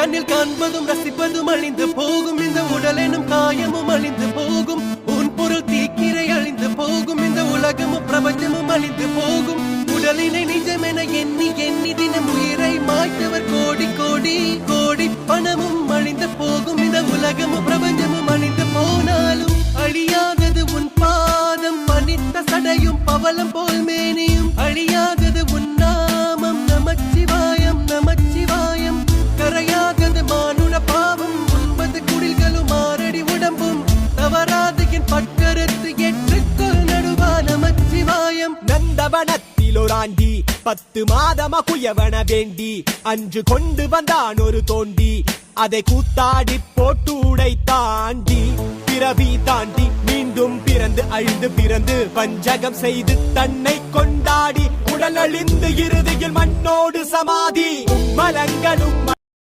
கண்ணில் காண்பதும் ரசிப்பதும் அழிந்து போகும் இந்த உடல் எனும் காயமும் அழிந்து போகும் உன் பொருள் தீக்கிரை அழிந்து போகும் இந்த உலகமும் பிரபஞ்சமும் அழிந்து போகும் உடலினை நிஜமென எண்ணி எண்ணி தினம் உயிரை மாய்த்தவர் கோடி கோடி கோடி பணமும் அழிந்து போகும் இந்த உலகமும் பிரபஞ்சமும் அழிந்து போனாலும் அழியாதது உன் பாதம் மனித சடையும் பவளம் போல் மேனியும் அழியாதது உன் நாமம் நமச்சிவாயம் நமச்சிவாயம் கரையாதது மானுட பாவம் 9 குடில்களும் 6 அடி உடம்பும் தவறாது என் பட்கருத்து ஏற்றுக்கொள் நடுவா நமச்சிவாயம் நந்தவனத்தில் ஒரு ஆண்டி 10 மாதமா குயவன வேண்டி அன்று கொண்டு வந்தான் ஒரு தோண்டி அதை கூத்தாடி போட்டு உடை தாண்டி பிறவி தாண்டி மீண்டும் பிறந்து அழிந்து பிறந்து வஞ்சகம் செய்து தன்னை கொண்டாடி உடல் அழிந்து இறுதியில் மண்ணோடு சமாதி மலங்களும்